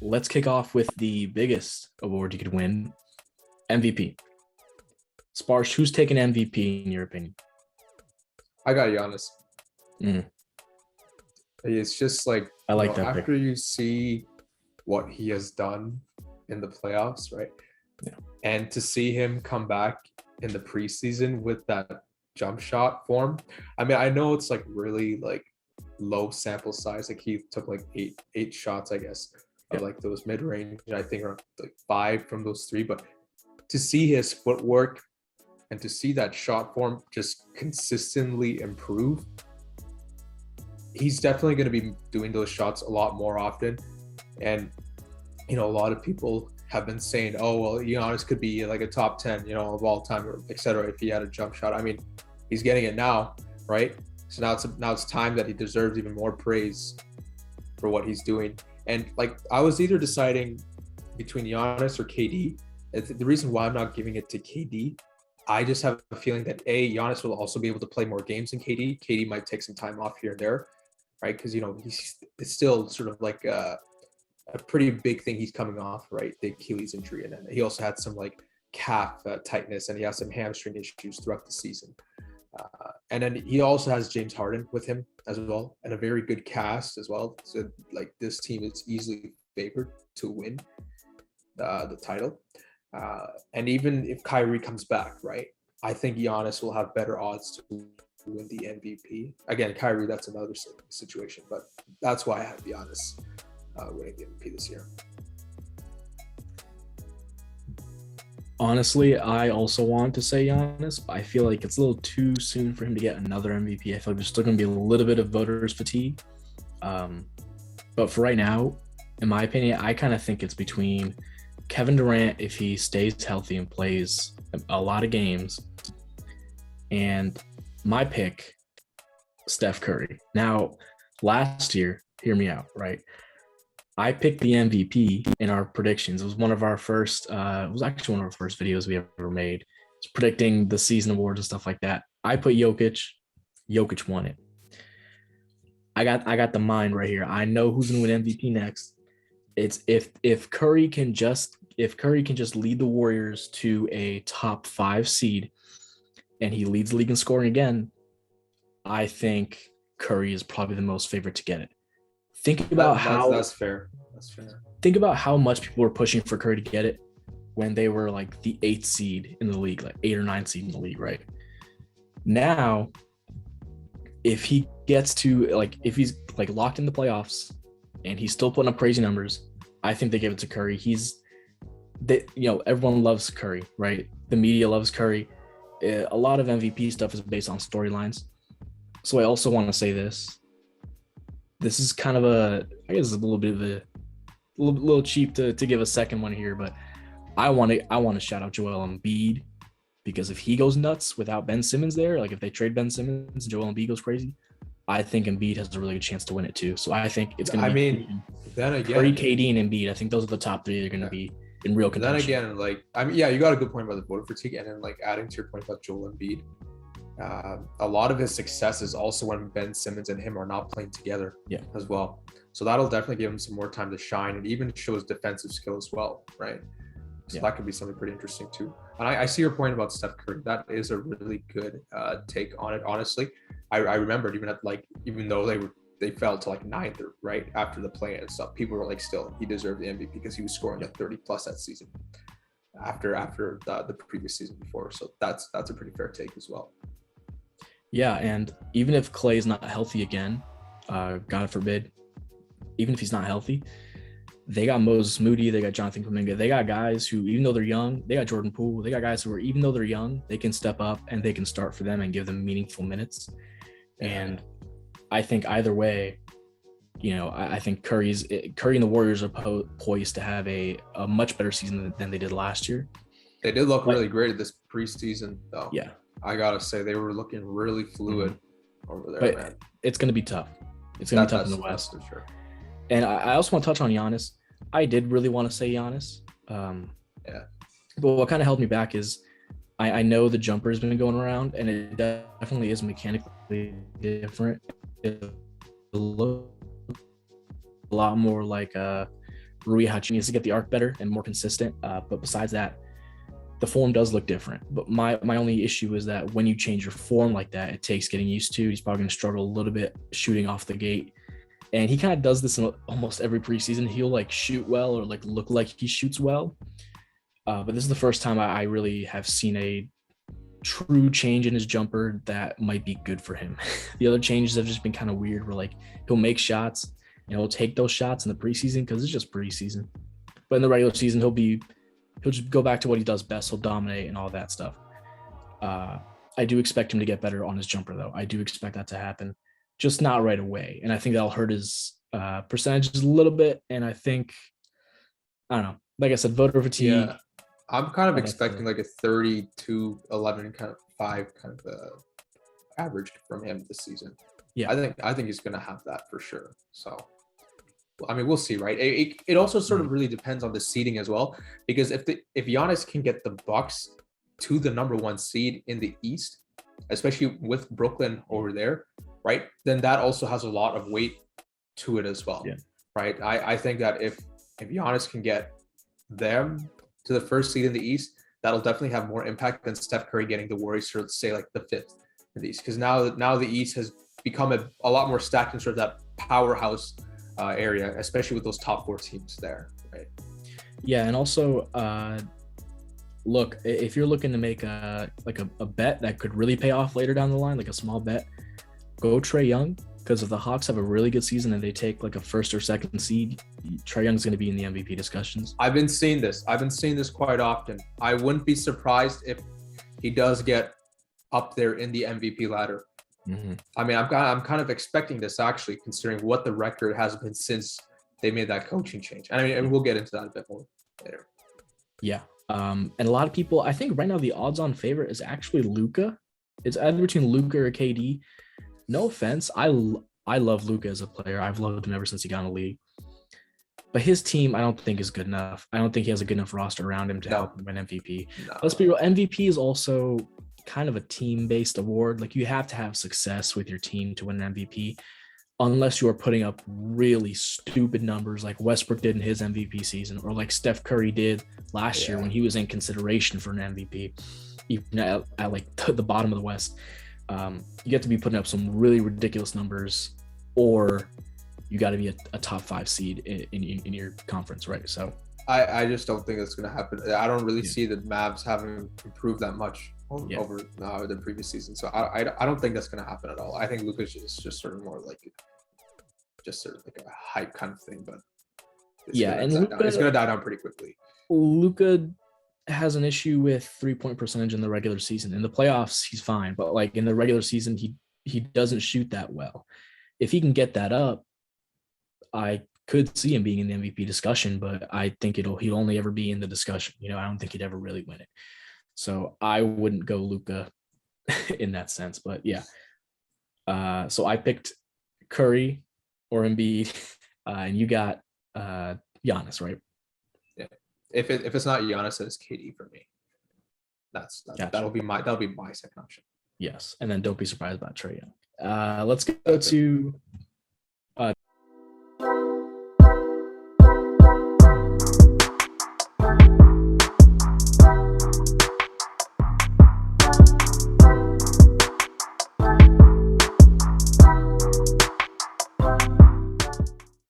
let's kick off with the biggest award you could win, MVP. Sparsh, who's taking MVP in your opinion? I got Giannis. Mm, It's just like, I like that pick. after you see what he has done in the playoffs, right? Yeah. And to see him come back in the preseason with that jump shot form. I mean, I know it's like really like low sample size. Like he took like eight shots, I guess, of Yeah. like those mid range. I think around like 5 from those 3. But to see his footwork and to see that shot form just consistently improve, he's definitely going to be doing those shots a lot more often. And a lot of people have been saying, oh well, Giannis could be like a top 10 of all time, or etc., if he had a jump shot. I mean, he's getting it now, right? So now it's time that he deserves even more praise for what he's doing. And like, I was either deciding between Giannis or KD. The reason why I'm not giving it to KD, I just have a feeling that Giannis will also be able to play more games than KD. KD might take some time off here and there, right? Because it's still sort of like a pretty big thing he's coming off, right? The Achilles injury, and then he also had some like calf tightness, and he has some hamstring issues throughout the season. And then he also has James Harden with him as well, and a very good cast as well. So like, this team is easily favored to win the title. And even if Kyrie comes back, right, I think Giannis will have better odds to win the MVP. Again, Kyrie, that's another situation, but that's why I have Giannis winning the MVP this year. Honestly, I also want to say Giannis, but I feel like it's a little too soon for him to get another MVP. I feel like there's still going to be a little bit of voters fatigue. But for right now, in my opinion, I kind of think it's between Kevin Durant, if he stays healthy and plays a lot of games, and my pick, Steph Curry. Now, last year, hear me out, right? I picked the MVP in our predictions. It was one of our first, it was actually one of our first videos we ever made. It's predicting the season awards and stuff like that. I put Jokic. Jokic won it. I got the mind right here. I know who's gonna win MVP next. It's if Curry can just lead the Warriors to a top 5 seed, and he leads the league in scoring again, I think Curry is probably the most favorite to get it. Think about that's fair. That's fair. Think about how much people were pushing for Curry to get it when they were like the 8th seed in the league, like 8 or 9 seed in the league, right? Now, if he gets to like, if he's like locked in the playoffs and he's still putting up crazy numbers, I think they give it to Curry. Everyone loves Curry, right? The media loves Curry. A lot of MVP stuff is based on storylines. So I also want to say this. This is kind of I guess a little bit of a little cheap to give a second one here, but I want to shout out Joel Embiid, because if he goes nuts without Ben Simmons there, like if they trade Ben Simmons, Joel Embiid goes crazy, I think Embiid has a really good chance to win it too. So I think it's going to be. I mean, then again, Curry, KD, and Embiid. I think those are the top 3 that are going to be in real contention. Then again, like, I mean, yeah, you got a good point about the voter fatigue, and then like adding to your point about Joel Embiid. A lot of his success is also when Ben Simmons and him are not playing together, as well. So that'll definitely give him some more time to shine, and even show his defensive skill as well, right? So that could be something pretty interesting too. And I see your point about Steph Curry. That is a really good take on it. Honestly, I remembered even though they fell to like 9th, right after the play and stuff, people were like, still, he deserved the MVP because he was scoring at 30 plus that season after the previous season before. So that's a pretty fair take as well. Yeah, and even if Clay's not healthy again, God forbid, even if he's not healthy, they got Moses Moody, they got Jonathan Kuminga, they got guys who, even though they're young, they got Jordan Poole, they got guys who are, even though they're young, they can step up and they can start for them and give them meaningful minutes. And I think either way, I think Curry and the Warriors are poised to have a much better season than they did last year. They did look really great this preseason, though. Yeah. I gotta say, they were looking really fluid over there, but man. It's going to be tough. It's going to be tough in the West. For sure. And I also want to touch on Giannis. I did really want to say Giannis. But what kind of held me back is I know the jumper has been going around, and it definitely is mechanically different. It looks a lot more like Rui Hachimura needs to get the arc better and more consistent. But besides that, the form does look different. But my only issue is that when you change your form like that, it takes getting used to. He's probably going to struggle a little bit shooting off the gate. And he kind of does this in almost every preseason. He'll like shoot well or like look like he shoots well. But this is the first time I really have seen a true change in his jumper that might be good for him. The other changes have just been kind of weird, where like he'll make shots and he'll take those shots in the preseason because it's just preseason. But in the regular season, he'll just go back to what he does best. He'll dominate and all that stuff. I do expect him to get better on his jumper, though. I do expect that to happen, just not right away. And I think that'll hurt his percentages a little bit. And I think, I don't know, like I said, voter fatigue. Yeah. I'm kind of expecting like a 32-11 kind of 5 kind of average from him this season. Yeah, I think he's going to have that for sure. So, I mean, we'll see, right? It also sort of really depends on the seeding as well, because if Giannis can get the Bucks to the number 1 seed in the East, especially with Brooklyn over there, right? Then that also has a lot of weight to it as well, right? I think that if Giannis can get them to the 1st seed in the East, that'll definitely have more impact than Steph Curry getting the Warriors to, say, like the 5th in the East, because now the East has become a lot more stacked in sort of that powerhouse area, especially with those top 4 teams there, right? Yeah, and also, look, if you're looking to make a bet that could really pay off later down the line, like a small bet, go Trae Young, because if the Hawks have a really good season and they take like a 1st or 2nd seed, Trae Young's going to be in the MVP discussions. I've been seeing this quite often. I wouldn't be surprised if he does get up there in the MVP ladder. Mm-hmm. I mean, I'm kind of expecting this, actually, considering what the record has been since they made that coaching change. And I mean, and we'll get into that a bit more later. Yeah. And a lot of people, I think right now the odds-on favorite is actually Luka. It's either between Luka or KD. No offense, I love Luka as a player. I've loved him ever since he got in the league. But his team, I don't think is good enough. I don't think he has a good enough roster around him to help him win MVP. No. Let's be real, MVP is also kind of a team-based award. Like, you have to have success with your team to win an MVP, unless you are putting up really stupid numbers like Westbrook did in his MVP season, or like Steph Curry did last year when he was in consideration for an MVP, even at like the bottom of the West. You get to be putting up some really ridiculous numbers, or you got to be a top 5 seed in your conference, right? So I just don't think that's going to happen. I don't really see the Mavs having improved that much over the previous season. So I don't think that's going to happen at all. I think Luka's is just sort of more like just sort of like a hype kind of thing, but it's going to die down pretty quickly. Luka has an issue with 3-point percentage in the regular season. In the playoffs, he's fine, but like in the regular season, he doesn't shoot that well. If he can get that up, I could see him being in the MVP discussion, but I think he'll only ever be in the discussion. You know, I don't think he'd ever really win it. So I wouldn't go Luka in that sense, but yeah. So I picked Curry or Embiid, and you got Giannis, right? Yeah. If it's not Giannis, it's KD for me. Gotcha. That'll be my second option. Yes, and then don't be surprised about Trae Young. Let's go to